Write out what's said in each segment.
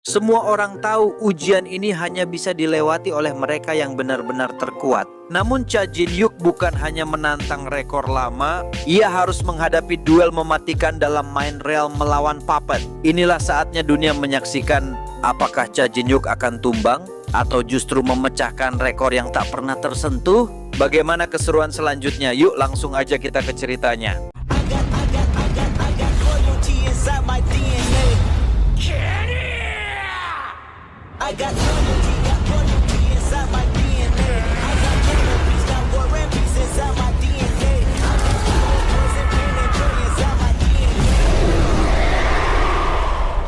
Semua orang tahu ujian ini hanya bisa dilewati oleh mereka yang benar-benar terkuat. Namun Cha Jin-hyuk bukan hanya menantang rekor lama, ia harus menghadapi duel mematikan dalam Mind Realm melawan Puppet. Inilah saatnya dunia menyaksikan apakah Cha Jin-hyuk akan tumbang atau justru memecahkan rekor yang tak pernah tersentuh. Bagaimana keseruan selanjutnya? Yuk langsung aja kita ke ceritanya. I got loyalty inside my DNA. I got loyalty inside my DNA. I got cannabis, got war and peace inside my DNA. I got poison, pain, and joy inside my DNA.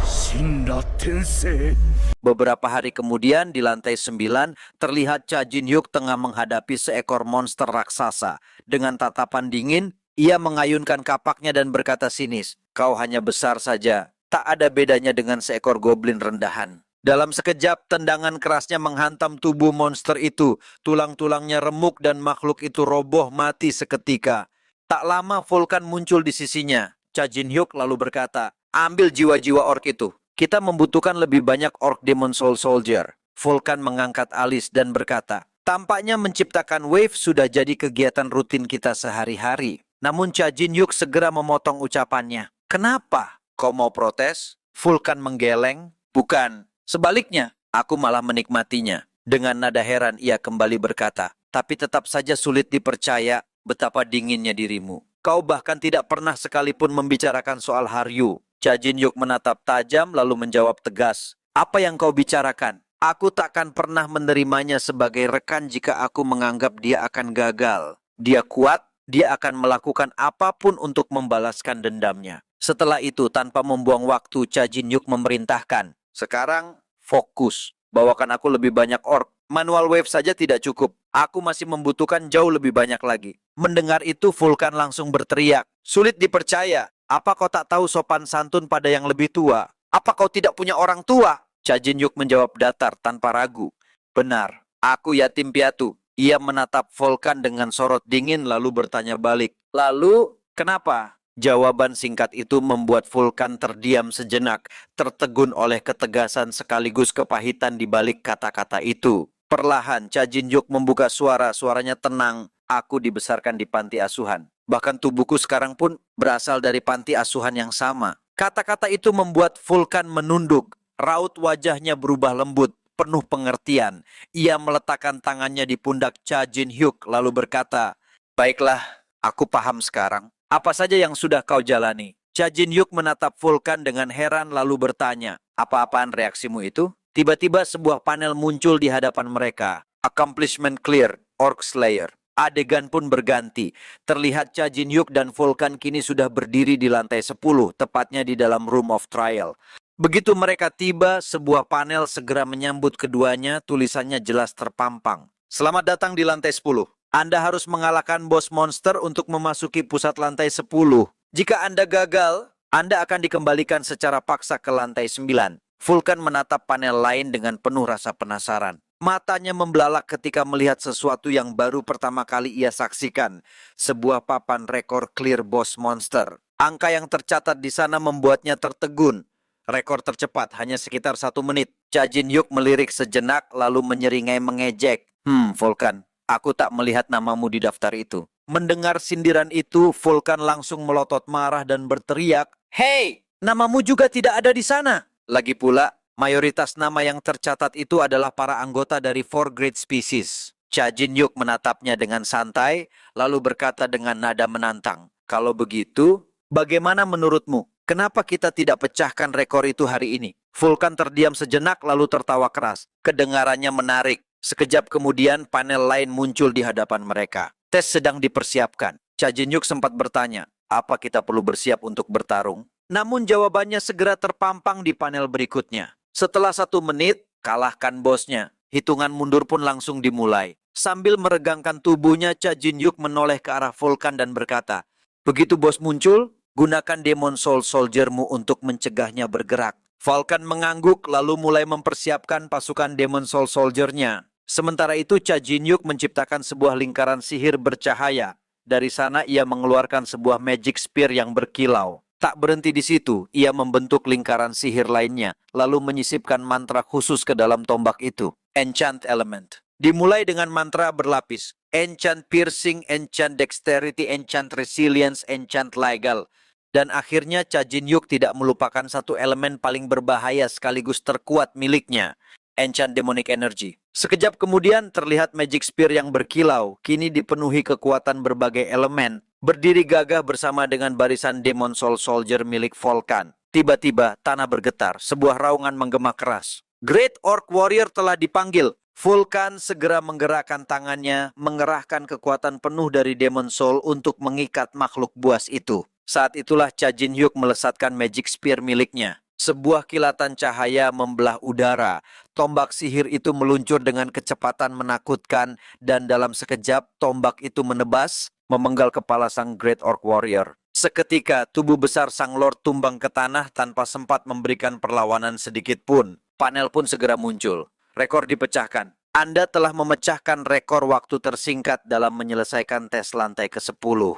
Shinra Tensei. Beberapa hari kemudian di lantai 9 terlihat Cha Jin-hyuk tengah menghadapi seekor monster raksasa. Dengan tatapan dingin, ia mengayunkan kapaknya dan berkata sinis, "Kau hanya besar saja, tak ada bedanya dengan seekor goblin rendahan." Dalam sekejap, tendangan kerasnya menghantam tubuh monster itu. Tulang-tulangnya remuk dan makhluk itu roboh mati seketika. Tak lama Vulkan muncul di sisinya. Cha Jin-hyuk lalu berkata, "Ambil jiwa-jiwa orc itu. Kita membutuhkan lebih banyak orc Demon Soul Soldier." Vulkan mengangkat alis dan berkata, "Tampaknya menciptakan wave sudah jadi kegiatan rutin kita sehari-hari." Namun Cha Jin-hyuk segera memotong ucapannya. "Kenapa? Kau mau protes?" Vulkan menggeleng. "Bukan. Sebaliknya, aku malah menikmatinya." Dengan nada heran ia kembali berkata, "Tapi tetap saja sulit dipercaya betapa dinginnya dirimu. Kau bahkan tidak pernah sekalipun membicarakan soal Haryu." Cha Jin-hyuk menatap tajam lalu menjawab tegas, "Apa yang kau bicarakan? Aku takkan pernah menerimanya sebagai rekan jika aku menganggap dia akan gagal. Dia kuat, dia akan melakukan apapun untuk membalaskan dendamnya." Setelah itu, tanpa membuang waktu, Cha Jin-hyuk memerintahkan, "Sekarang, fokus. Bawakan aku lebih banyak orc. Manual wave saja tidak cukup. Aku masih membutuhkan jauh lebih banyak lagi." Mendengar itu, Vulkan langsung berteriak, "Sulit dipercaya. Apa kau tak tahu sopan santun pada yang lebih tua? Apa kau tidak punya orang tua?" Cha Jin-hyuk menjawab datar tanpa ragu, "Benar, aku yatim piatu." Ia menatap Vulkan dengan sorot dingin lalu bertanya balik, "Lalu, kenapa?" Jawaban singkat itu membuat Vulkan terdiam sejenak, tertegun oleh ketegasan sekaligus kepahitan di balik kata-kata itu. Perlahan, Cha Jin-hyuk membuka suaranya tenang. "Aku dibesarkan di panti asuhan. Bahkan tubuhku sekarang pun berasal dari panti asuhan yang sama." Kata-kata itu membuat Vulkan menunduk. Raut wajahnya berubah lembut, penuh pengertian. Ia meletakkan tangannya di pundak Cha Jin-hyuk lalu berkata, "Baiklah, aku paham sekarang. Apa saja yang sudah kau jalani?" Cha Jin-hyuk menatap Vulkan dengan heran lalu bertanya, "Apa-apaan reaksimu itu?" Tiba-tiba sebuah panel muncul di hadapan mereka. Accomplishment clear, Orc Slayer. Adegan pun berganti. Terlihat Cha Jin-hyuk dan Vulkan kini sudah berdiri di lantai 10, tepatnya di dalam Room of Trial. Begitu mereka tiba, sebuah panel segera menyambut keduanya, tulisannya jelas terpampang. "Selamat datang di lantai 10. Anda harus mengalahkan bos monster untuk memasuki pusat lantai 10. Jika Anda gagal, Anda akan dikembalikan secara paksa ke lantai 9. Vulkan menatap panel lain dengan penuh rasa penasaran. Matanya membelalak ketika melihat sesuatu yang baru pertama kali ia saksikan. Sebuah papan rekor clear boss monster. Angka yang tercatat di sana membuatnya tertegun. Rekor tercepat hanya sekitar 1 menit. Cha Jin-hyuk melirik sejenak lalu menyeringai mengejek. Vulkan, aku tak melihat namamu di daftar itu." Mendengar sindiran itu, Vulkan langsung melotot marah dan berteriak, "Hei, namamu juga tidak ada di sana." Lagi pula, mayoritas nama yang tercatat itu adalah para anggota dari 4 Great Species. Cha Jin-hyuk menatapnya dengan santai, lalu berkata dengan nada menantang, "Kalau begitu, bagaimana menurutmu? Kenapa kita tidak pecahkan rekor itu hari ini?" Vulkan terdiam sejenak lalu tertawa keras. Kedengarannya menarik. Sekejap kemudian panel lain muncul di hadapan mereka. Tes sedang dipersiapkan. Cha Jin-hyuk sempat bertanya, "Apa kita perlu bersiap untuk bertarung?" Namun jawabannya segera terpampang di panel berikutnya. Setelah 1 menit, kalahkan bosnya. Hitungan mundur pun langsung dimulai. Sambil meregangkan tubuhnya, Cha Jin-hyuk menoleh ke arah Vulkan dan berkata, "Begitu bos muncul, gunakan Demon Soul Soldier-mu untuk mencegahnya bergerak." Vulkan mengangguk lalu mulai mempersiapkan pasukan Demon Soul Soldier-nya. Sementara itu Cha Jin-hyuk menciptakan sebuah lingkaran sihir bercahaya. Dari sana ia mengeluarkan sebuah magic spear yang berkilau. Tak berhenti di situ, ia membentuk lingkaran sihir lainnya, lalu menyisipkan mantra khusus ke dalam tombak itu. Enchant Element. Dimulai dengan mantra berlapis. Enchant Piercing, Enchant Dexterity, Enchant Resilience, Enchant Legal. Dan akhirnya Cha Jin-hyuk tidak melupakan satu elemen paling berbahaya sekaligus terkuat miliknya. Enchant Demonic Energy. Sekejap kemudian terlihat Magic Spear yang berkilau, kini dipenuhi kekuatan berbagai elemen. Berdiri gagah bersama dengan barisan Demon Soul Soldier milik Vulkan. Tiba-tiba tanah bergetar, sebuah raungan menggema keras. Great Orc Warrior telah dipanggil. Vulkan segera menggerakkan tangannya, mengerahkan kekuatan penuh dari Demon Soul untuk mengikat makhluk buas itu. Saat itulah Cha Jin-hyuk melesatkan Magic Spear miliknya. Sebuah kilatan cahaya membelah udara. Tombak sihir itu meluncur dengan kecepatan menakutkan dan dalam sekejap tombak itu menebas, memenggal kepala sang Great Orc Warrior. Seketika tubuh besar sang Lord tumbang ke tanah tanpa sempat memberikan perlawanan sedikit pun. Panel pun segera muncul. Rekor dipecahkan. Anda telah memecahkan rekor waktu tersingkat dalam menyelesaikan tes lantai ke-10.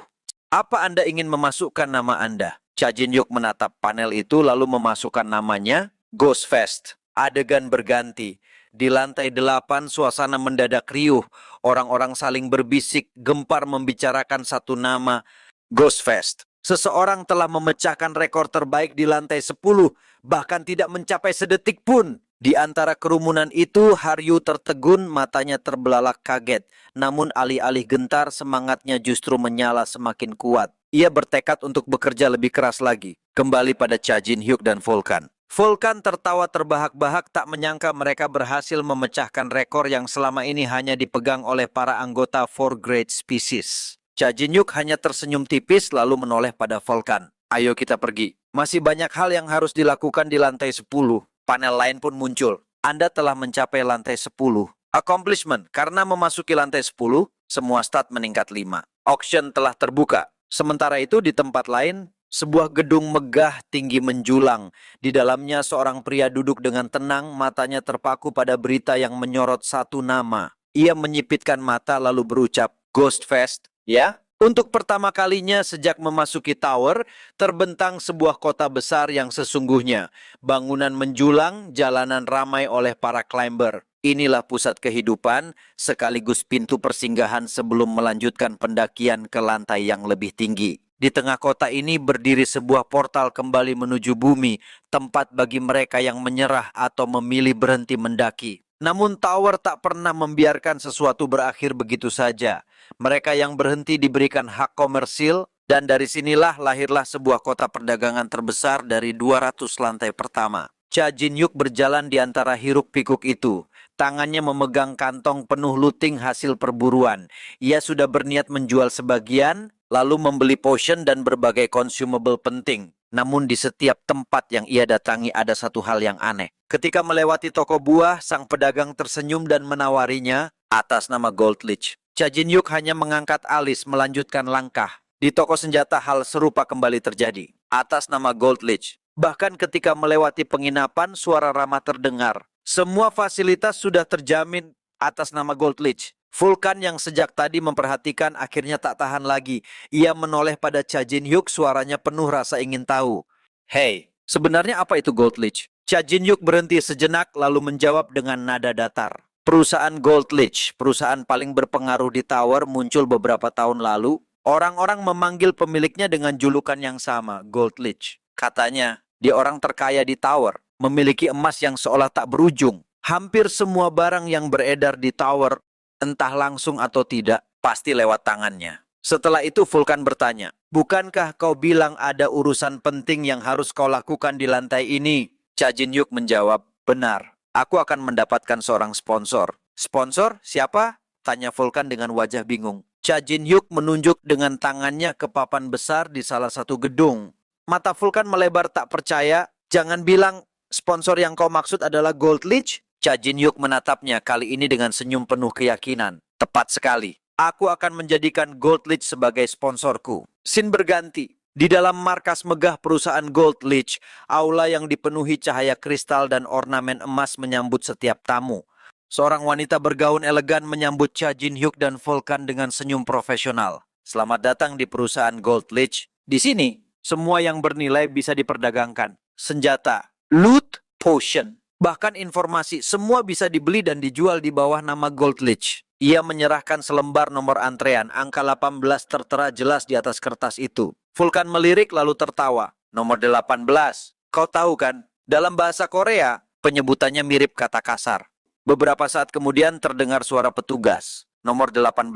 Apa Anda ingin memasukkan nama Anda? Cha Jin-hyuk menatap panel itu lalu memasukkan namanya Ghost Fest. Adegan berganti. Di lantai 8 suasana mendadak riuh. Orang-orang saling berbisik, gempar membicarakan satu nama, Ghost Fest. Seseorang telah memecahkan rekor terbaik di lantai 10, bahkan tidak mencapai sedetik pun. Di antara kerumunan itu, Haryu tertegun, matanya terbelalak kaget. Namun alih-alih gentar, semangatnya justru menyala semakin kuat. Ia bertekad untuk bekerja lebih keras lagi. Kembali pada Cha Jin-hyuk dan Vulkan. Vulkan tertawa terbahak-bahak, tak menyangka mereka berhasil memecahkan rekor yang selama ini hanya dipegang oleh para anggota Four Great Species. Cha Jin-hyuk hanya tersenyum tipis lalu menoleh pada Vulkan. Ayo kita pergi. Masih banyak hal yang harus dilakukan di lantai 10. Panel lain pun muncul. Anda telah mencapai lantai 10. Accomplishment. Karena memasuki lantai 10, semua stat meningkat 5. Auction telah terbuka. Sementara itu di tempat lain, sebuah gedung megah tinggi menjulang. Di dalamnya seorang pria duduk dengan tenang, matanya terpaku pada berita yang menyorot satu nama. Ia menyipitkan mata lalu berucap, Ghost Fest, ya? Untuk pertama kalinya sejak memasuki tower, terbentang sebuah kota besar yang sesungguhnya. Bangunan menjulang, jalanan ramai oleh para climber. Inilah pusat kehidupan, sekaligus pintu persinggahan sebelum melanjutkan pendakian ke lantai yang lebih tinggi. Di tengah kota ini berdiri sebuah portal kembali menuju bumi, tempat bagi mereka yang menyerah atau memilih berhenti mendaki. Namun tower tak pernah membiarkan sesuatu berakhir begitu saja. Mereka yang berhenti diberikan hak komersil, dan dari sinilah lahirlah sebuah kota perdagangan terbesar dari 200 lantai pertama. Cha Jin-hyuk berjalan di antara hiruk-pikuk itu. Tangannya memegang kantong penuh luting hasil perburuan. Ia sudah berniat menjual sebagian, lalu membeli potion dan berbagai consumable penting. Namun di setiap tempat yang ia datangi ada satu hal yang aneh. Ketika melewati toko buah, sang pedagang tersenyum dan menawarinya atas nama Gold Leech. Cha Jin-hyuk hanya mengangkat alis melanjutkan langkah. Di toko senjata hal serupa kembali terjadi. Atas nama Gold Leech. Bahkan ketika melewati penginapan, suara ramah terdengar. Semua fasilitas sudah terjamin atas nama Gold Leech. Vulkan yang sejak tadi memperhatikan akhirnya tak tahan lagi. Ia menoleh pada Cha Jin-hyuk, suaranya penuh rasa ingin tahu. Hey, sebenarnya apa itu Gold Leech? Cha Jin-hyuk berhenti sejenak lalu menjawab dengan nada datar. Perusahaan Gold Leech, perusahaan paling berpengaruh di tower, muncul beberapa tahun lalu. Orang-orang memanggil pemiliknya dengan julukan yang sama, Gold Leech. Katanya, dia orang terkaya di tower, memiliki emas yang seolah tak berujung. Hampir semua barang yang beredar di tower, entah langsung atau tidak, pasti lewat tangannya. Setelah itu Vulkan bertanya, bukankah kau bilang ada urusan penting yang harus kau lakukan di lantai ini? Cha Jin-hyuk menjawab, benar. Aku akan mendapatkan seorang sponsor. Sponsor? Siapa? Tanya Vulkan dengan wajah bingung. Cha Jin-hyuk menunjuk dengan tangannya ke papan besar di salah satu gedung. Mata Vulkan melebar tak percaya. Jangan bilang sponsor yang kau maksud adalah Gold Leech? Cha Jin-hyuk menatapnya kali ini dengan senyum penuh keyakinan. Tepat sekali. Aku akan menjadikan Gold Leech sebagai sponsorku. Scene berganti. Di dalam markas megah perusahaan Gold Leech, aula yang dipenuhi cahaya kristal dan ornamen emas menyambut setiap tamu. Seorang wanita bergaun elegan menyambut Cha Jin-hyuk dan Vulkan dengan senyum profesional. Selamat datang di perusahaan Gold Leech. Di sini, Semua yang bernilai bisa diperdagangkan. Senjata, loot, potion. Bahkan informasi, semua bisa dibeli dan dijual di bawah nama Gold Leech. Ia menyerahkan selembar nomor antrean. Angka 18 tertera jelas di atas kertas itu. Vulkan melirik lalu tertawa. Nomor 18. Kau tahu kan, dalam bahasa Korea, penyebutannya mirip kata kasar. Beberapa saat kemudian terdengar suara petugas. Nomor 18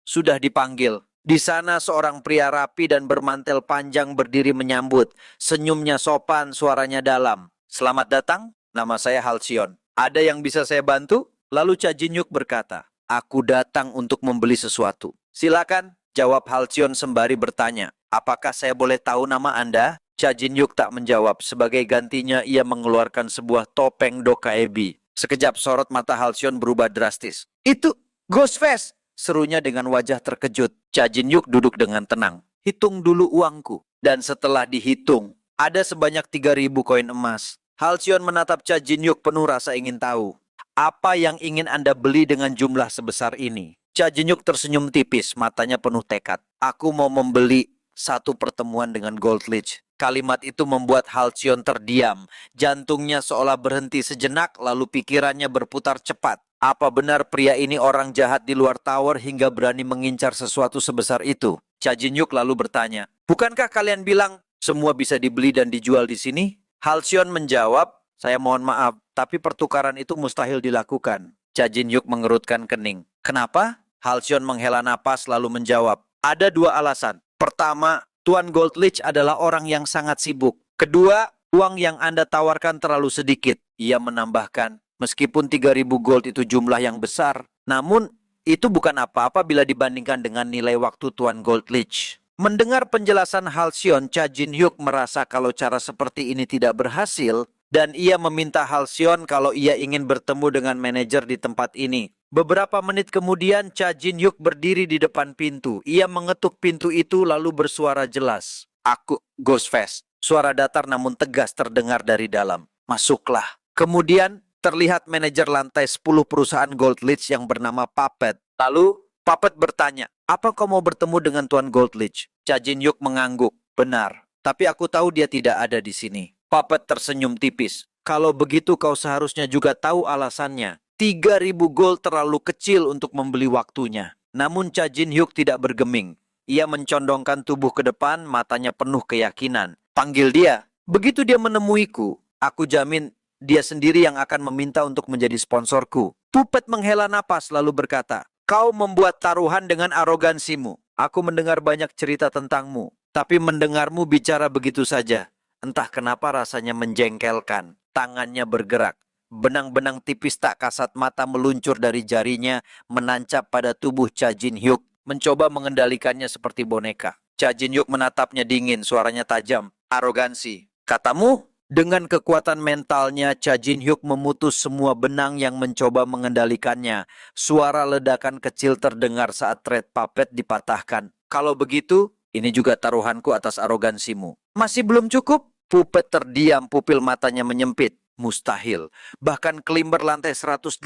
sudah dipanggil. Di sana seorang pria rapi dan bermantel panjang berdiri menyambut. Senyumnya sopan, suaranya dalam. Selamat datang, nama saya Halcyon. Ada yang bisa saya bantu? Lalu Cha Jin-hyuk berkata, aku datang untuk membeli sesuatu. Silakan, jawab Halcyon sembari bertanya. Apakah saya boleh tahu nama Anda? Cha Jin-hyuk tak menjawab. Sebagai gantinya ia mengeluarkan sebuah topeng dokaebi. Sekejap sorot mata Halcyon berubah drastis. Itu Ghostface! Serunya dengan wajah terkejut. Cha Jin-hyuk duduk dengan tenang. Hitung dulu uangku. Dan setelah dihitung, ada sebanyak 3.000 koin emas. Halcyon menatap Cha Jin-hyuk penuh rasa ingin tahu. Apa yang ingin Anda beli dengan jumlah sebesar ini? Cha Jin-hyuk tersenyum tipis, matanya penuh tekad. Aku mau membeli satu pertemuan dengan Gold Leech. Kalimat itu membuat Halcyon terdiam. Jantungnya seolah berhenti sejenak, lalu pikirannya berputar cepat. Apa benar pria ini orang jahat di luar tower hingga berani mengincar sesuatu sebesar itu? Cha Jin-hyuk lalu bertanya, bukankah kalian bilang semua bisa dibeli dan dijual di sini? Halcyon menjawab, saya mohon maaf, tapi pertukaran itu mustahil dilakukan. Cha Jin-hyuk mengerutkan kening. Kenapa? Halcyon menghela napas lalu menjawab, ada dua alasan. Pertama, Tuan Gold Leech adalah orang yang sangat sibuk. Kedua, uang yang Anda tawarkan terlalu sedikit. Ia menambahkan, meskipun 3.000 gold itu jumlah yang besar, namun itu bukan apa-apa bila dibandingkan dengan nilai waktu Tuan Gold Leech. Mendengar penjelasan Halcyon, Cha Jin-hyuk merasa kalau cara seperti ini tidak berhasil, dan ia meminta Halcyon kalau ia ingin bertemu dengan manajer di tempat ini. Beberapa menit kemudian, Cha Jin-hyuk berdiri di depan pintu. Ia mengetuk pintu itu lalu bersuara jelas. Aku, Ghostface. Suara datar namun tegas terdengar dari dalam. Masuklah. Kemudian, terlihat manajer lantai 10 perusahaan Gold Leech yang bernama Puppet. Lalu, Puppet bertanya, apa kau mau bertemu dengan Tuan Gold Leech? Cha Jin-hyuk mengangguk. Benar, tapi aku tahu dia tidak ada di sini. Puppet tersenyum tipis. Kalau begitu kau seharusnya juga tahu alasannya. 3.000 gold terlalu kecil untuk membeli waktunya. Namun Cha Jin-hyuk tidak bergeming. Ia mencondongkan tubuh ke depan, matanya penuh keyakinan. Panggil dia. Begitu dia menemuiku, aku jamin dia sendiri yang akan meminta untuk menjadi sponsorku. Puppet menghela napas lalu berkata, kau membuat taruhan dengan arogansimu. Aku mendengar banyak cerita tentangmu, tapi mendengarmu bicara begitu saja. Entah kenapa rasanya menjengkelkan. Tangannya bergerak. Benang-benang tipis tak kasat mata meluncur dari jarinya, menancap pada tubuh Cha Jin-hyuk, mencoba mengendalikannya seperti boneka. Cha Jin-hyuk menatapnya dingin, suaranya tajam. Arogansi. Katamu? Dengan kekuatan mentalnya, Cha Jin-hyuk memutus semua benang yang mencoba mengendalikannya. Suara ledakan kecil terdengar saat thread puppet dipatahkan. Kalau begitu, ini juga taruhanku atas arogansimu. Masih belum cukup? Puppet terdiam, pupil matanya menyempit. Mustahil. Bahkan kelimber lantai 180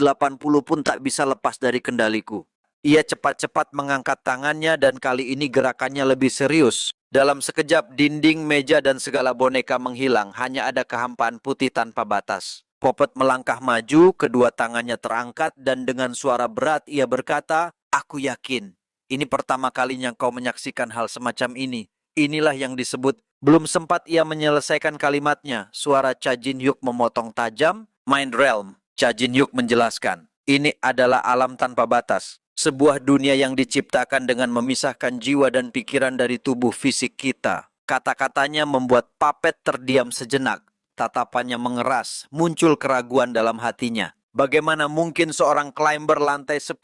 pun tak bisa lepas dari kendaliku. Ia cepat-cepat mengangkat tangannya dan kali ini gerakannya lebih serius. Dalam sekejap dinding, meja dan segala boneka menghilang. Hanya ada kehampaan putih tanpa batas. Puppet melangkah maju, kedua tangannya terangkat dan dengan suara berat ia berkata, aku yakin ini pertama kalinya kau menyaksikan hal semacam ini. Inilah yang disebut. Belum sempat ia menyelesaikan kalimatnya, suara Cha Jin-hyuk memotong tajam. Mind Realm. Cha Jin-hyuk menjelaskan, ini adalah alam tanpa batas. Sebuah dunia yang diciptakan dengan memisahkan jiwa dan pikiran dari tubuh fisik kita. Kata-katanya membuat Puppet terdiam sejenak. Tatapannya mengeras, muncul keraguan dalam hatinya. Bagaimana mungkin seorang climber lantai 10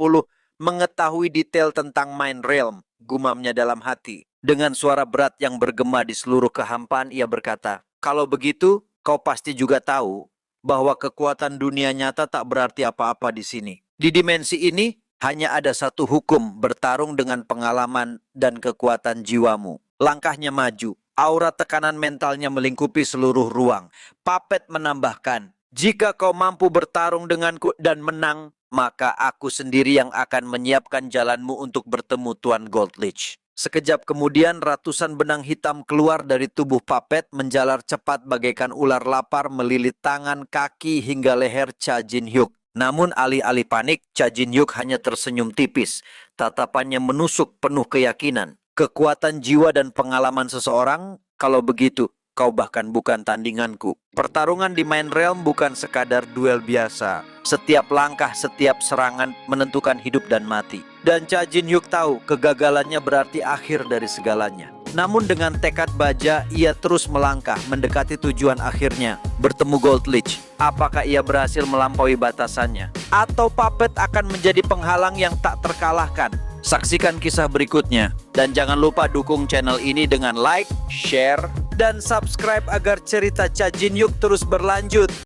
mengetahui detail tentang Mind Realm? Gumamnya dalam hati. Dengan suara berat yang bergema di seluruh kehampaan, ia berkata, kalau begitu, kau pasti juga tahu bahwa kekuatan dunia nyata tak berarti apa-apa di sini. Di dimensi ini, hanya ada satu hukum, bertarung dengan pengalaman dan kekuatan jiwamu. Langkahnya maju, aura tekanan mentalnya melingkupi seluruh ruang. Puppet menambahkan, jika kau mampu bertarung denganku dan menang, maka aku sendiri yang akan menyiapkan jalanmu untuk bertemu Tuan Gold Leech. Sekejap kemudian ratusan benang hitam keluar dari tubuh Puppet menjalar cepat bagaikan ular lapar melilit tangan, kaki hingga leher Cha Jin-hyuk. Namun alih-alih panik, Cha Jin-hyuk hanya tersenyum tipis. Tatapannya menusuk penuh keyakinan. Kekuatan jiwa dan pengalaman seseorang, kalau begitu, kau bahkan bukan tandinganku. Pertarungan di Mind Realm bukan sekadar duel biasa. Setiap langkah, setiap serangan menentukan hidup dan mati. Dan Cha Jin-hyuk tahu kegagalannya berarti akhir dari segalanya. Namun dengan tekad baja, ia terus melangkah mendekati tujuan akhirnya, bertemu Gold Lich. Apakah ia berhasil melampaui batasannya? Atau Puppet akan menjadi penghalang yang tak terkalahkan? Saksikan kisah berikutnya. Dan jangan lupa dukung channel ini dengan like, share, dan subscribe agar cerita Cha Jin-hyuk terus berlanjut.